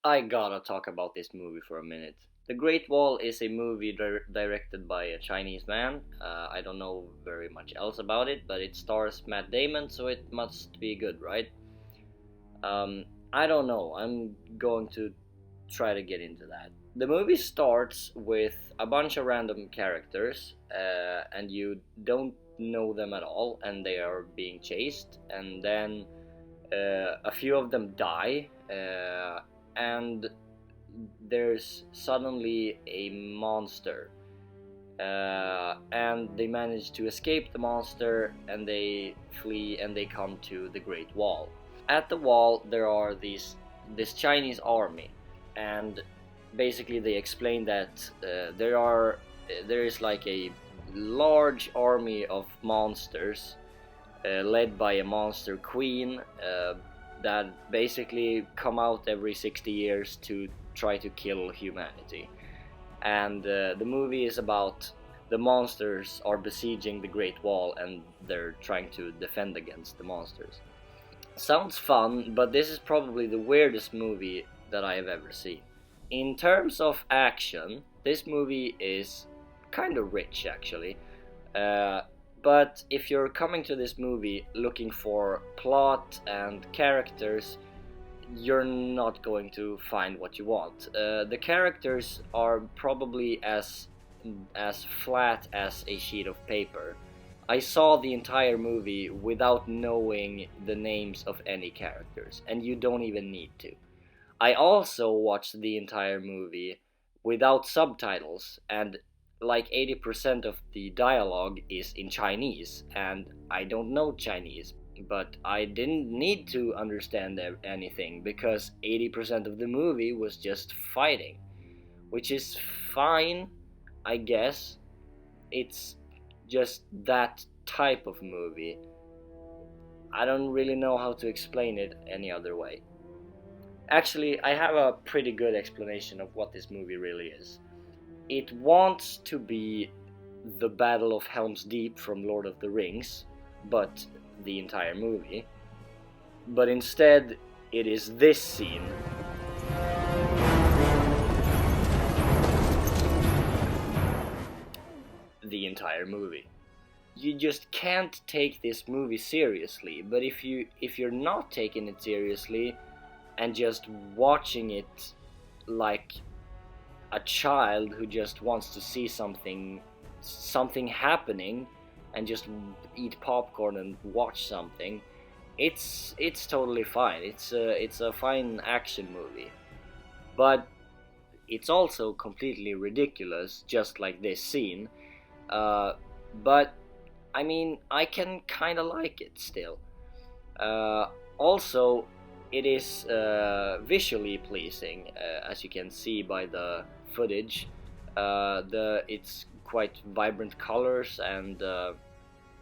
I gotta talk about this movie for a minute. The Great Wall is a movie directed by a Chinese man. I don't know very much else about it, but it stars Matt Damon, so it must be good, right? Um, I don't know. I'm going to try to get into that. The movie starts with a bunch of random characters, and you don't know them at all, and they are being chased, and then a few of them die, and there's suddenly a monster, and they manage to escape the monster, and they flee and they come to the Great Wall. At the wall there are this Chinese army, and basically they explain that there is like a large army of monsters, led by a monster queen, that basically come out every 60 years to try to kill humanity. And the movie is about the monsters are besieging the Great Wall and they're trying to defend against the monsters. Sounds fun, but this is probably the weirdest movie that I have ever seen. In terms of action, this movie is kind of rich actually. Uh, but if you're coming to this movie looking for plot and characters, you're not going to find what you want. The characters are probably as flat as a sheet of paper. I saw the entire movie without knowing the names of any characters, and you don't even need to. I also watched the entire movie without subtitles, and like 80% of the dialogue is in Chinese, and I don't know Chinese, but I didn't need to understand anything because 80% of the movie was just fighting, which is fine, I guess. It's just that type of movie. I don't really know how to explain it any other way. Actually, I have a pretty good explanation of what this movie really is. It wants to be the Battle of Helm's Deep from Lord of the Rings, but the entire movie. But instead, it is this scene. The entire movie. You just can't take this movie seriously, but if you're not taking it seriously and just watching it like a child who just wants to see something happening and just eat popcorn and watch something, it's totally fine. It's a fine action movie, but it's also completely ridiculous, just like this scene. But I mean, I can kind of like it still. Also, it is visually pleasing, as you can see by the footage. It's quite vibrant colors, and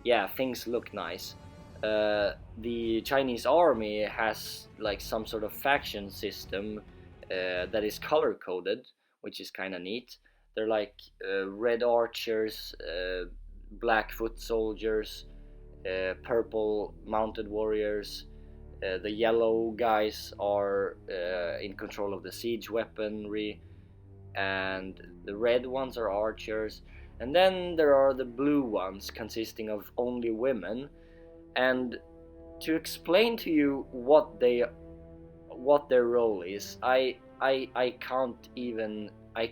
yeah, things look nice. The Chinese army has like some sort of faction system that is color coded, which is kind of neat. They're like red archers, black foot soldiers, purple mounted warriors. The yellow guys are in control of the siege weaponry, and the red ones are archers. And then there are the blue ones, consisting of only women. And to explain to you what their role is, I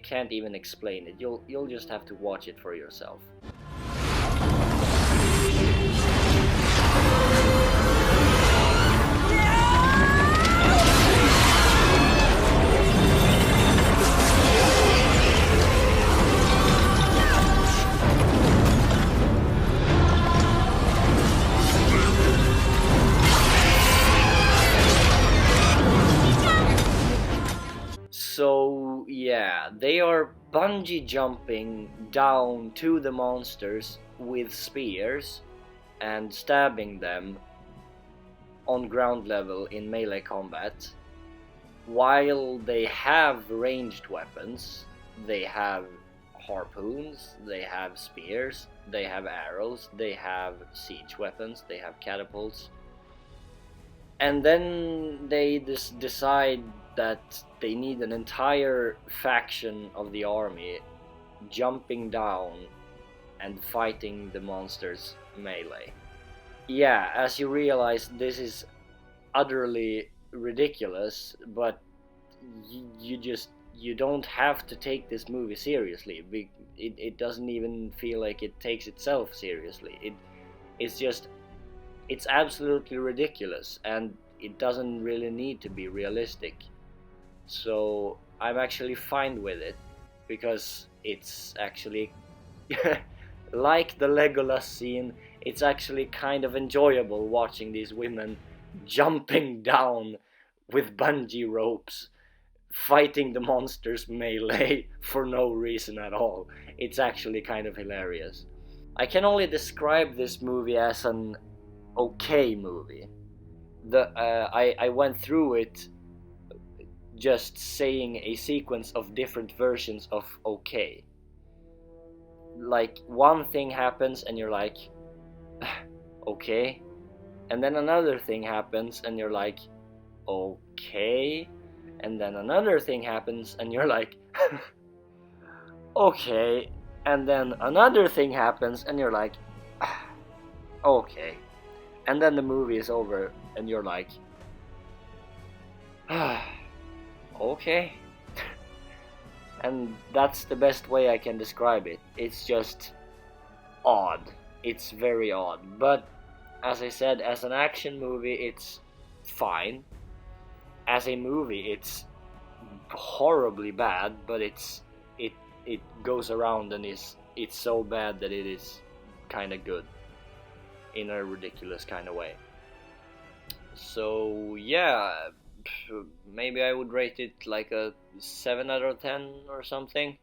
can't even explain it. You'll just have to watch it for yourself. So yeah, they are bungee jumping down to the monsters with spears and stabbing them on ground level in melee combat. While they have ranged weapons, they have harpoons, they have spears, they have arrows, they have siege weapons, they have catapults. And then they decide that they need an entire faction of the army jumping down and fighting the monsters melee. Yeah, as you realize, this is utterly ridiculous, but you don't have to take this movie seriously. It doesn't even feel like it takes itself seriously. It's absolutely ridiculous, and it doesn't really need to be realistic. So I'm actually fine with it, because it's actually like the Legolas scene. It's actually kind of enjoyable watching these women jumping down with bungee ropes, fighting the monsters melee for no reason at all. It's actually kind of hilarious. I can only describe this movie as an okay movie. I went through it just saying a sequence of different versions of okay. Like, one thing happens and you're like, okay, and then another thing happens and you're like, okay, and then another thing happens and you're like, okay, and then another thing happens and you're like, okay, and then the movie is over and you're like, okay. And that's the best way I can describe it. It's just odd. It's very odd. But as I said, as an action movie, it's fine. As a movie, it's horribly bad, but it goes around and it's so bad that it is kind of good in a ridiculous kind of way. So yeah, maybe I would rate it like a 7 out of 10 or something.